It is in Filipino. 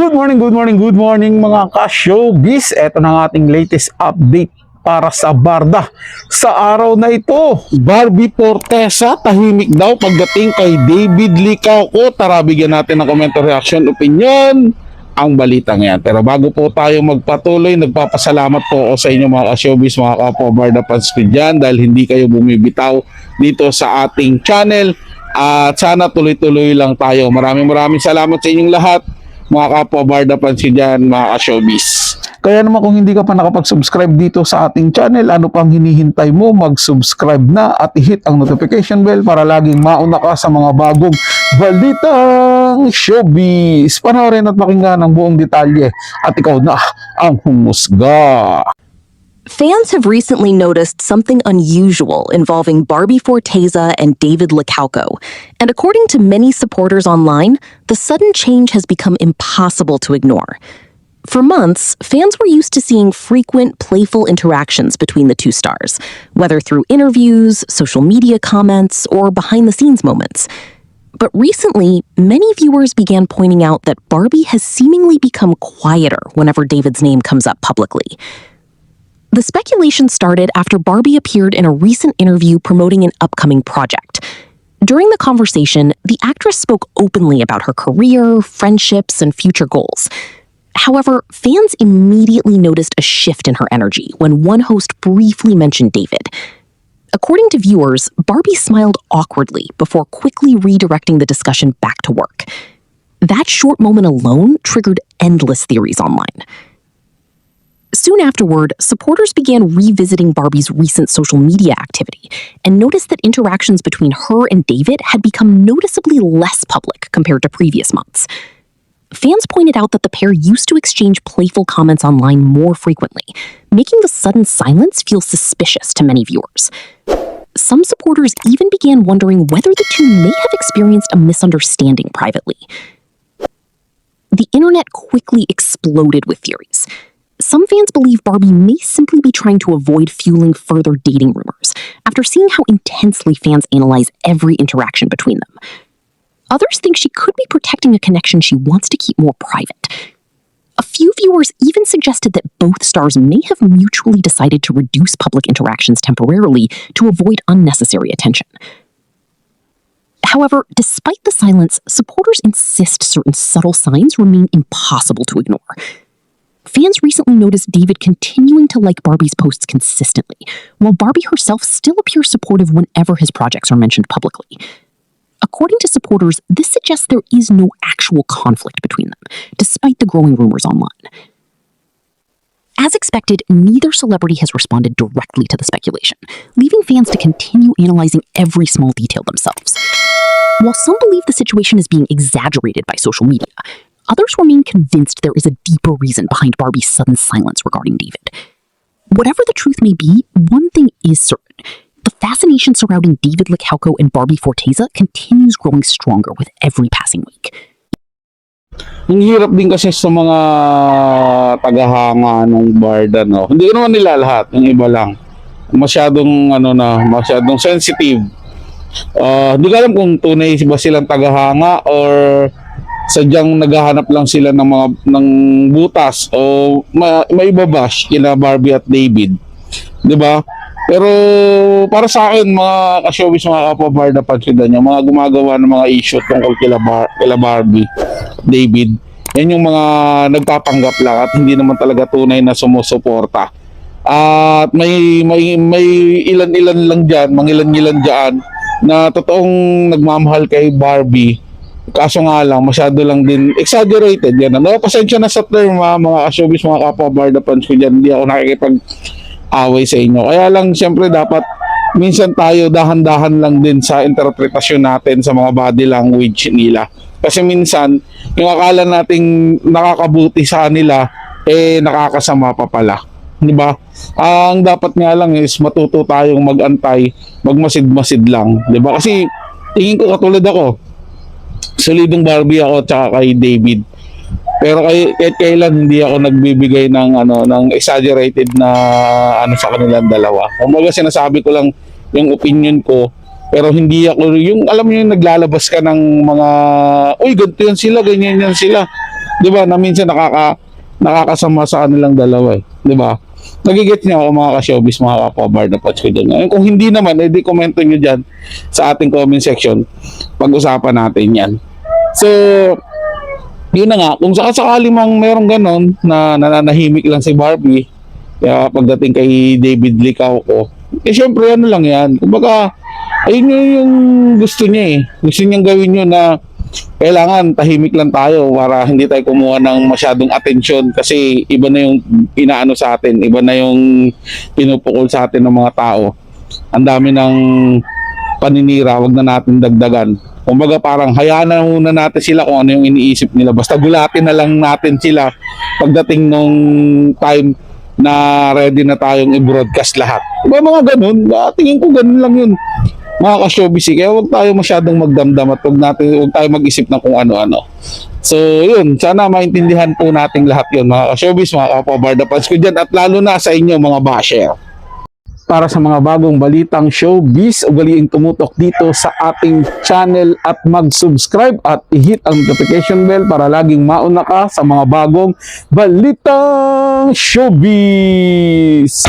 Good morning mga ka-showbiz. Ito na ang ating latest update para sa Barda. Sa araw na ito, Barbie Forteza tahimik daw pagdating kay David Licauco. Tara, bigyan natin ng comment, reaction, opinion ang balitang yan. Pero bago po tayo magpatuloy, nagpapasalamat po ako sa inyo mga ka-showbiz, mga kapwa Barda fans ko dyan, dahil hindi kayo bumibitaw dito sa ating channel. At sana tuloy-tuloy lang tayo. Maraming salamat sa inyong lahat, mga kapwa Barda fans ko dyan, mga ka-showbiz. Kaya naman kung hindi ka pa nakapag-subscribe dito sa ating channel, ano pang hinihintay mo? Mag-subscribe na at i-hit ang notification bell para laging mauna ka sa mga bagong balitang showbiz. Panoorin at pakinggan ang buong detalye at ikaw na ang humusga. Fans have recently noticed something unusual involving Barbie Forteza and David Licauco, and according to many supporters online, the sudden change has become impossible to ignore. For months, fans were used to seeing frequent, playful interactions between the two stars, whether through interviews, social media comments, or behind-the-scenes moments. But recently, many viewers began pointing out that Barbie has seemingly become quieter whenever David's name comes up publicly. The speculation started after Barbie appeared in a recent interview promoting an upcoming project. During the conversation, the actress spoke openly about her career, friendships, and future goals. However, fans immediately noticed a shift in her energy when one host briefly mentioned David. According to viewers, Barbie smiled awkwardly before quickly redirecting the discussion back to work. That short moment alone triggered endless theories online. Soon afterward, supporters began revisiting Barbie's recent social media activity and noticed that interactions between her and David had become noticeably less public compared to previous months. Fans pointed out that the pair used to exchange playful comments online more frequently, making the sudden silence feel suspicious to many viewers. Some supporters even began wondering whether the two may have experienced a misunderstanding privately. The internet quickly exploded with theories. Some fans believe Barbie may simply be trying to avoid fueling further dating rumors after seeing how intensely fans analyze every interaction between them. Others think she could be protecting a connection she wants to keep more private. A few viewers even suggested that both stars may have mutually decided to reduce public interactions temporarily to avoid unnecessary attention. However, despite the silence, supporters insist certain subtle signs remain impossible to ignore. Fans recently noticed David continuing to like Barbie's posts consistently, while Barbie herself still appears supportive whenever his projects are mentioned publicly. According to supporters, this suggests there is no actual conflict between them, despite the growing rumors online. As expected, neither celebrity has responded directly to the speculation, leaving fans to continue analyzing every small detail themselves. While some believe the situation is being exaggerated by social media, others remain convinced there is a deeper reason behind Barbie's sudden silence regarding David. Whatever the truth may be, one thing is certain. The fascination surrounding David Licauco and Barbie Forteza continues growing stronger with every passing week. Ang hirap din kasi sa mga tagahanga ng Barda, no? Hindi ko naman nila lahat, yung iba lang. Masyadong masyadong sensitive. Hindi ko alam kung tunay ba silang tagahanga or sadyang naghahanap lang sila ng butas o may babash kina Barbie at David. 'Di ba? Pero para sa akin, mga ka-showbiz, mga kapwa Barda pagsudan yung mga gumagawa ng mga issue tungkol kila Barbie, David, yan yung mga nagpapanggap lang at hindi naman talaga tunay na sumusuporta. At may ilan-ilan lang dyan, mangilan-ilan dyan na totoong nagmamahal kay Barbie. Kaso nga lang, masyado lang din exaggerated yan. Pasensya na sa term, mga ka-showbiz, mga kapwa Barda fans ko dyan, hindi ako nakikipag-away sa inyo. Kaya lang, siyempre, dapat minsan tayo dahan-dahan lang din sa interpretasyon natin sa mga body language nila. Kasi minsan, yung akala nating nakakabuti sa nila, nakakasama pa pala. Diba? Ang dapat nga lang is matuto tayong mag-antay, magmasid-masid lang. Diba? Kasi, tingin ko katulad ako, solidong Barbie ako tsaka kay David. Pero kahit kailan hindi ako nagbibigay ng exaggerated na sa kanilang dalawa. Kumbaga sinasabi ko lang yung opinion ko, pero hindi ako yung alam niyo yung naglalabas ka ng mga ganito yan sila, ganyan yan sila. 'Di ba? Na minsan nakakasama sa kanilang dalawa eh. 'Di ba? Nagigets niyo ako mga ka-showbiz, mga ka-pobar na pods ko dyan. Ngayon, kung hindi naman, edi komento nyo dyan sa ating comment section. Pag-usapan natin yan. So, yun na nga, kung sakasakali mang merong ganon na nananahimik lang si Barbie, kaya pagdating kay David Licauco, eh syempre ano lang yan. Kumbaga, ayun yung gusto niya eh. Gusto niyang gawin yun na kailangan tahimik lang tayo para hindi tayo kumuha ng masyadong atensyon kasi iba na yung inaano sa atin, iba na yung pinupukol sa atin ng mga tao. Ang dami ng paninira, wag na natin dagdagan. Kumbaga parang hayaan na muna natin sila kung ano yung iniisip nila. Basta gulatin na lang natin sila pagdating nung time na ready na tayong i-broadcast lahat. Diba mga ganun? Tingin ko ganun lang yun. Mga ka-showbiz, kaya huwag tayo masyadong magdamdam at huwag tayo mag-isip ng kung ano-ano. So, yun. Sana maintindihan po nating lahat yun, mga ka-showbiz, mga kapobarda fans ko dyan, at lalo na sa inyo, mga basher. Para sa mga bagong balitang showbiz, ugaliin tumutok dito sa ating channel at mag-subscribe at i-hit ang notification bell para laging mauna ka sa mga bagong balitang showbiz.